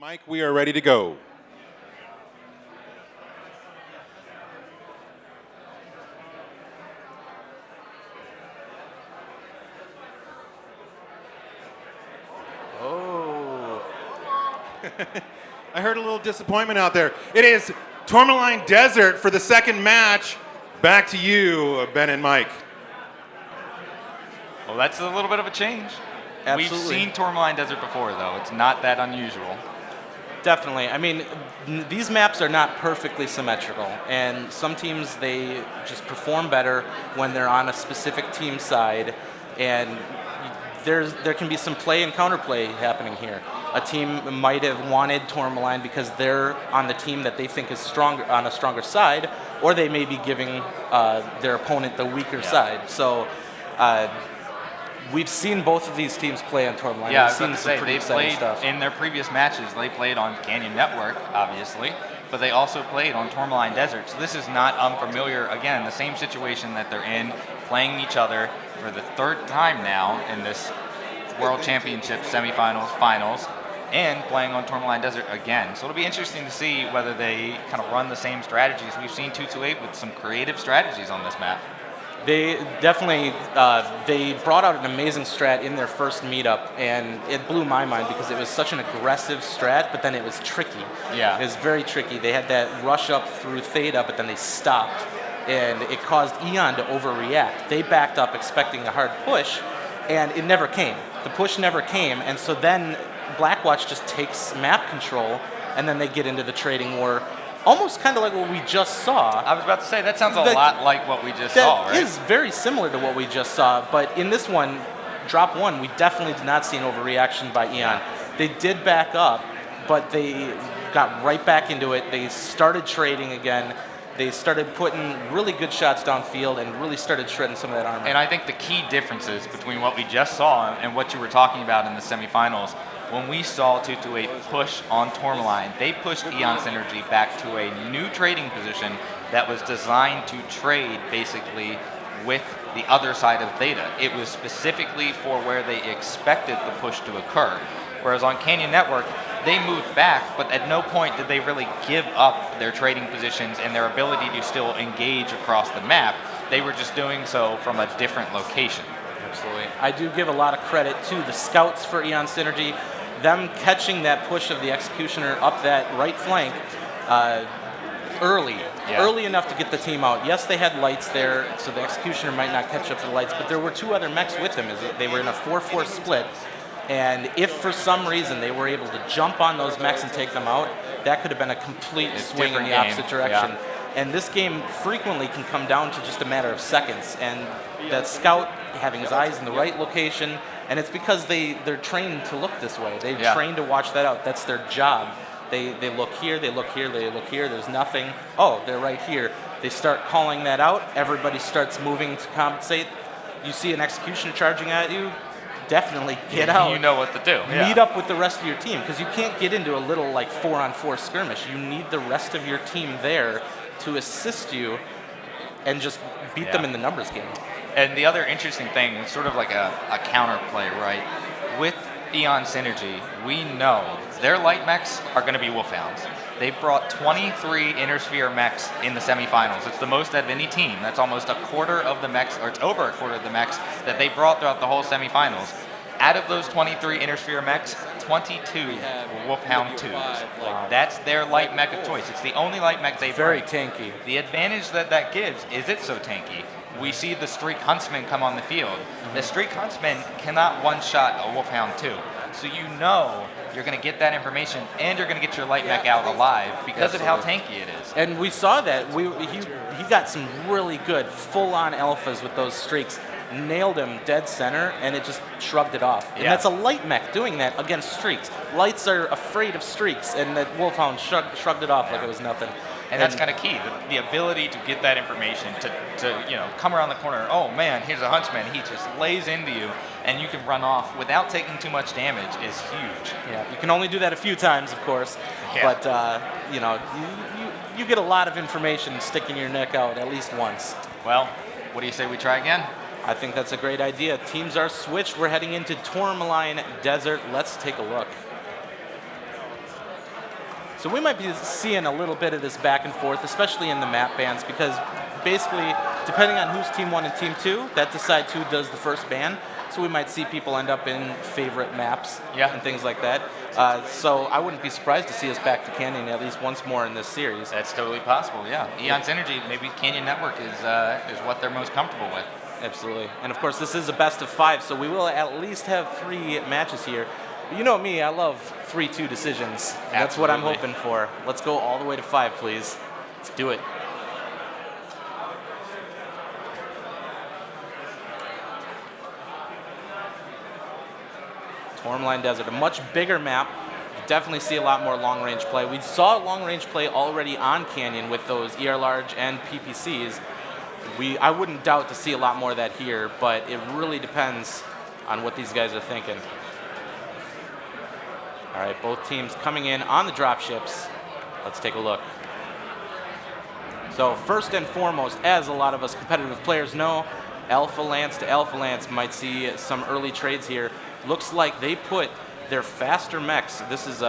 Mike, we are ready to go. Oh. I heard a little disappointment out there. It is Tourmaline Desert for the second match. Back to you, Ben and Mike. Well, that's a little bit of a change. Absolutely. We've seen Tourmaline Desert before, though. It's not that unusual. Definitely. I mean, these maps are not perfectly symmetrical, and some teams, they just perform better when they're on a specific team side, and there can be some play and counterplay happening here. A team might have wanted Tourmaline because they're on the team that they think is stronger, on a stronger side, or they may be giving their opponent the weaker side. So we've seen both of these teams play on Tourmaline. Yeah, We've seen some pretty they exciting played stuff. in their previous matches. They played on Canyon Network, obviously, but they also played on Tourmaline Desert. So this is not unfamiliar. Again, the same situation that they're in, playing each other for the third time now in this World Championship semifinals, finals, and playing on Tourmaline Desert again. So it'll be interesting to see whether they kind of run the same strategies. We've seen 228 with some creative strategies on this map. They definitely they brought out an amazing strat in their first meetup, and it blew my mind because it was such an aggressive strat, but then it was tricky. Yeah. It was very tricky. They had that rush up through Theta, but then they stopped, and it caused Eon to overreact. They backed up expecting a hard push, and it never came. The push never came, and so then Blackwatch just takes map control, and then they get into the trading war. Almost kind of like what we just saw. I was about to say, that sounds a lot like what we just saw, right? That is very similar to what we just saw, but in this one, drop one, we definitely did not see an overreaction by Eon. They did back up, but they got right back into it. They started trading again. They started putting really good shots downfield and really started shredding some of that armor. And I think the key differences between what we just saw and what you were talking about in the semifinals, when we saw 228 push on Tourmaline, they pushed Eon Synergy back to a new trading position that was designed to trade basically with the other side of Theta. It was specifically for where they expected the push to occur. Whereas on Canyon Network, they moved back, but at no point did they really give up their trading positions and their ability to still engage across the map. They were just doing so from a different location. Absolutely. I do give a lot of credit to the scouts for Eon Synergy. Them catching that push of the Executioner up that right flank early enough to get the team out. Yes, they had lights there, so the Executioner might not catch up to the lights, but there were two other mechs with them. They were in a 4-4 split, and if for some reason they were able to jump on those mechs and take them out, that could have been a complete swing in the opposite direction. Yeah. And this game frequently can come down to just a matter of seconds, and that scout having his eyes in the right location, and it's because they're trained to look this way. They've trained to watch that out. That's their job. They look here, they look here, they look here, there's nothing. Oh, they're right here. They start calling that out. Everybody starts moving to compensate. You see an Executioner charging at you, definitely get out. You know what to do. Meet up with the rest of your team, because you can't get into a little like 4-on-4 skirmish. You need the rest of your team there to assist you and just beat them in the numbers game. And the other interesting thing, it's sort of like a counterplay, right? With Eon Synergy, we know their light mechs are going to be Wolfhounds. They brought 23 Inner Sphere mechs in the semifinals. It's the most out of any team. That's almost a quarter of the mechs, or it's over a quarter of the mechs that they brought throughout the whole semifinals. Out of those 23 Inner Sphere mechs, 22 were Wolfhound 2s. Wow. That's their light mech of choice. It's the only light mech they Very bring. tanky. The advantage that gives is it's so tanky. We see the Streak Huntsman come on the field. The Streak Huntsman cannot one-shot a Wolfhound 2. So you know you're going to get that information, and you're going to get your light mech out alive because of how tanky it is. And we saw that. He got some really good full-on alphas with those streaks. Nailed him dead center, and it just shrugged it off. And that's a light mech doing that against streaks. Lights are afraid of streaks, and that Wolfhound shrugged it off like it was nothing. And that's kind of key, the ability to get that information, to come around the corner, oh man, here's a Huntsman, he just lays into you, and you can run off without taking too much damage is huge. Yeah, you can only do that a few times, of course, but you get a lot of information sticking your neck out at least once. Well, what do you say we try again? I think that's a great idea. Teams are switched. We're heading into Tourmaline Desert. Let's take a look. So we might be seeing a little bit of this back and forth, especially in the map bans, because basically, depending on who's Team 1 and Team 2, that decides who does the first ban. So we might see people end up in favorite maps and things like that. So I wouldn't be surprised to see us back to Canyon at least once more in this series. That's totally possible, yeah. Eon's Energy, maybe Canyon Network is what they're most comfortable with. Absolutely. And of course, this is a best of 5, so we will at least have 3 matches here. But you know me, I love 3-2 decisions. That's what I'm hoping for. Let's go all the way to 5, please. Let's do it. Tourmaline Desert, a much bigger map. You definitely see a lot more long-range play. We saw long-range play already on Canyon with those ER Large and PPCs. I wouldn't doubt to see a lot more of that here, but it really depends on what these guys are thinking. All right, both teams coming in on the dropships. Let's take a look. So first and foremost, as a lot of us competitive players know, Alpha Lance to Alpha Lance might see some early trades here. Looks like they put their faster mechs, this is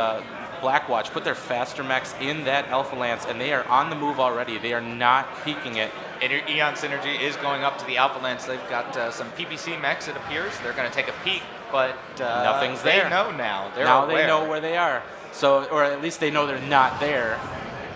Blackwatch, put their faster mechs in that Alpha Lance, and they are on the move already. They are not peeking it. Eon Synergy is going up to the Alpha Lance. They've got some PPC mechs, it appears. They're going to take a peek, but nothing's there. They know now. They're now aware. They know where they are. So, or at least they know they're not there.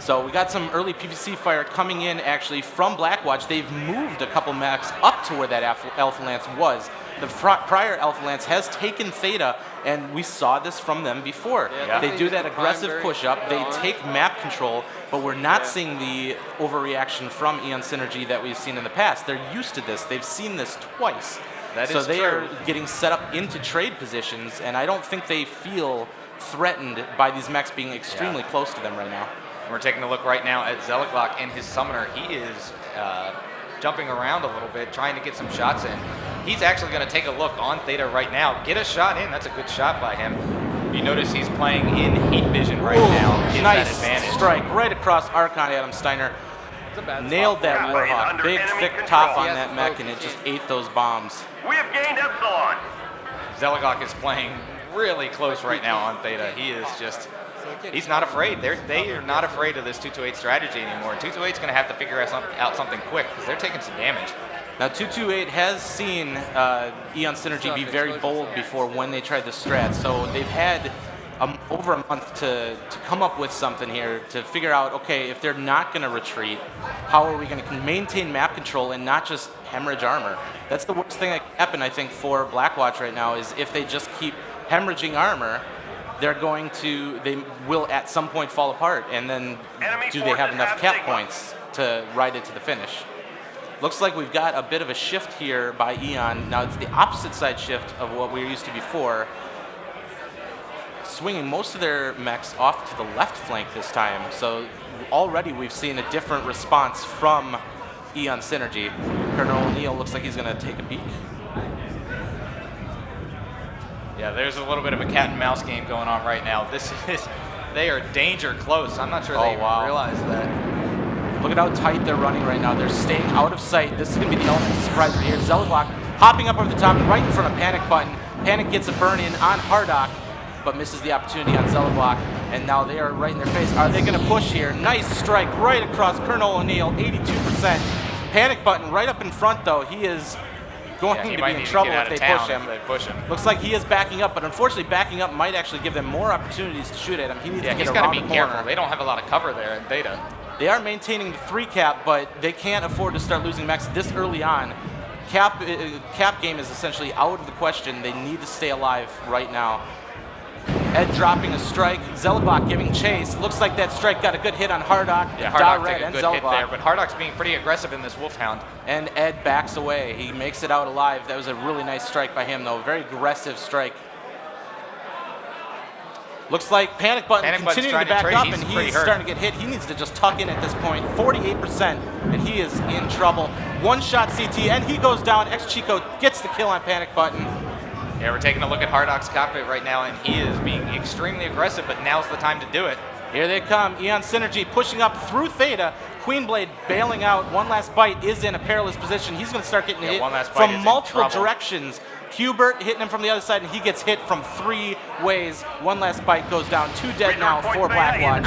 So we got some early PPC fire coming in actually from Blackwatch. They've moved a couple mechs up to where that Alpha Lance was. The prior Alpha Lance has taken Theta, and we saw this from them before. Yeah. They do that aggressive push-up, they take map control, but we're not seeing the overreaction from Eon Synergy that we've seen in the past. They're used to this. They've seen this twice. So they are getting set up into trade positions, and I don't think they feel threatened by these mechs being extremely close to them right now. We're taking a look right now at Zeliglock and his summoner. He is jumping around a little bit, trying to get some shots in. He's actually going to take a look on Theta right now. Get a shot in. That's a good shot by him. You notice he's playing in heat vision right now. Gets nice that advantage. strike right across Archon Adam Steiner. Nailed that Warhawk. Big, thick top on that mech, and it just ate those bombs. We have gained Epsilon. Zeliglock is playing really close right now on Theta. He is just... He's not afraid. They are not afraid of this 228 strategy anymore. 228's going to have to figure out something quick because they're taking some damage. Now 228 has seen Eon Synergy be very bold before when they tried the strat, so they've had over a month to come up with something here to figure out, okay, if they're not going to retreat, how are we going to maintain map control and not just hemorrhage armor? That's the worst thing that can happen, I think, for Blackwatch right now is if they just keep hemorrhaging armor, they will at some point fall apart, and then do they have enough cap points to ride it to the finish? Looks like we've got a bit of a shift here by Eon. Now it's the opposite side shift of what we were used to before. Swinging most of their mechs off to the left flank this time. So already we've seen a different response from Eon Synergy. Colonel O'Neill looks like he's going to take a peek. Yeah, there's a little bit of a cat and mouse game going on right now. They are danger close. I'm not sure they even realize that. Look at how tight they're running right now. They're staying out of sight. This is going to be the element of surprise right here. Zeliglock hopping up over the top right in front of Panic Button. Panic gets a burn in on Hardock, but misses the opportunity on Zeliglock. And now they are right in their face. Are they going to push here? Nice strike right across Colonel O'Neill, 82%. Panic Button right up in front, though. He is going to be in trouble if they push him. Looks like he is backing up, but unfortunately backing up might actually give them more opportunities to shoot at him. He needs to get he's around got to be careful. They don't have a lot of cover there in Theta. They are maintaining the 3 cap, but they can't afford to start losing mechs this early on. Cap game is essentially out of the question. They need to stay alive right now. Ed dropping a strike. Zeliglock giving chase. Looks like that strike got a good hit on Hardock. Yeah, Hardock took a good hit there, but Hardock's being pretty aggressive in this Wolfhound. And Ed backs away. He makes it out alive. That was a really nice strike by him, though. Very aggressive strike. Looks like Panic Button continuing to back up, and he's starting to get hit. He needs to just tuck in at this point. 48%, and he is in trouble. One shot CT, and he goes down. X-Chico gets the kill on Panic Button. Yeah, we're taking a look at Hardock's cockpit right now, and he is being extremely aggressive, but now's the time to do it. Here they come. Eon Synergy pushing up through Theta. Queenblade bailing out. One Last Bite is in a perilous position. He's going to start getting hit from multiple directions. Hubert hitting him from the other side, and he gets hit from 3 ways. One last bite goes down. 2 dead now for Blackwatch.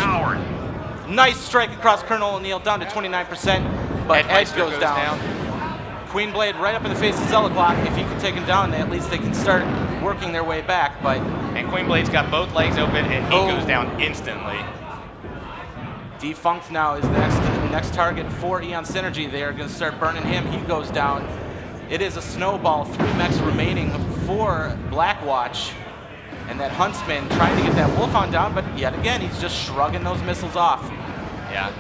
Nice strike across Colonel O'Neill, down to 29%, but Edge goes down. Queen Blade right up in the face of Zelaglock. If he can take him down, at least they can start working their way back. And Queen Blade's got both legs open, and he goes down instantly. Defunct now is the next target for Eon Synergy. They are going to start burning him. He goes down. It is a snowball. 3 mechs remaining for Blackwatch. And that Huntsman trying to get that Wolfhound down, but yet again, he's just shrugging those missiles off. Yeah.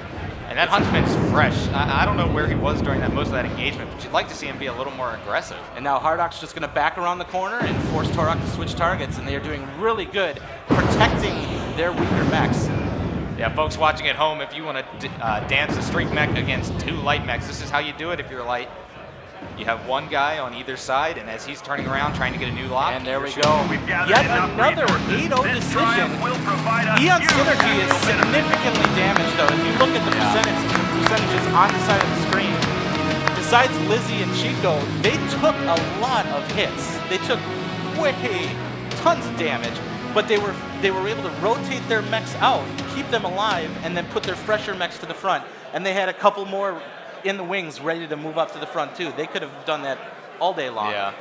And that Huntsman's fresh. I don't know where he was during most of that engagement, but you'd like to see him be a little more aggressive. And now Hardock's just going to back around the corner and force Torok to switch targets, and they are doing really good protecting their weaker mechs. Yeah, folks watching at home, if you want to dance a streak mech against 2 light mechs, this is how you do it if you're light. You have one guy on either side, and as he's turning around trying to get a new lock. And there we go. Yet another 8-0 decision. Eon Synergy is significantly damaged, though. If you look at the percentages on the side of the screen, besides Lizzie and Chico, they took a lot of hits. They took tons of damage, but they were able to rotate their mechs out, keep them alive, and then put their fresher mechs to the front. And they had a couple more in the wings ready to move up to the front too. They could have done that all day long. Yeah.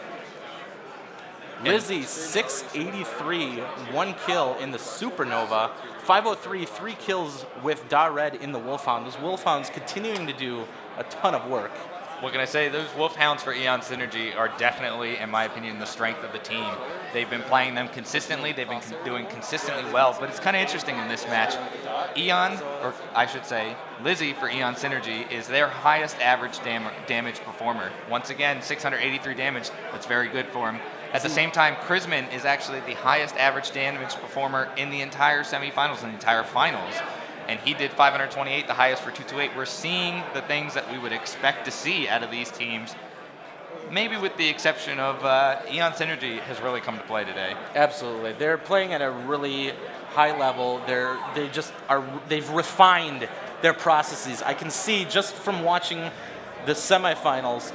Lizzie, 683, 1 kill in the Supernova. 503, 3 kills with Da Red in the Wolfhound. Those Wolfhounds continuing to do a ton of work. What can I say? Those Wolfhounds for Eon Synergy are definitely, in my opinion, the strength of the team. They've been playing them consistently. They've been doing consistently well. But it's kind of interesting in this match. Eon, or I should say, Lizzie for Eon Synergy is their highest average damage performer. Once again, 683 damage. That's very good for him. At the same time, Chrisman is actually the highest average damage performer in the entire semifinals and the entire finals. And he did 528, the highest for 228. We're seeing the things that we would expect to see out of these teams, maybe with the exception of Eon Synergy has really come to play today. Absolutely. They're playing at a really high level. They've refined their processes. I can see just from watching the semifinals,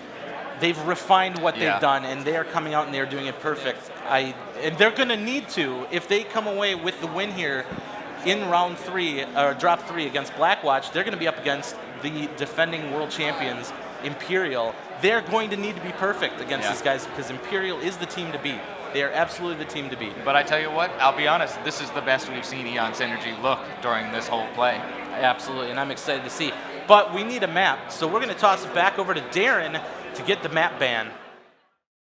they've refined what they've done, and they are coming out and they're doing it perfect. And they're going to need to, if they come away with the win here, in round 3, or drop 3 against Blackwatch, they're going to be up against the defending world champions, Imperial. They're going to need to be perfect against these guys because Imperial is the team to beat. They are absolutely the team to beat. But I tell you what, I'll be honest, this is the best we've seen Eon Synergy look during this whole play. Absolutely, and I'm excited to see. But we need a map, so we're going to toss it back over to Darren to get the map ban.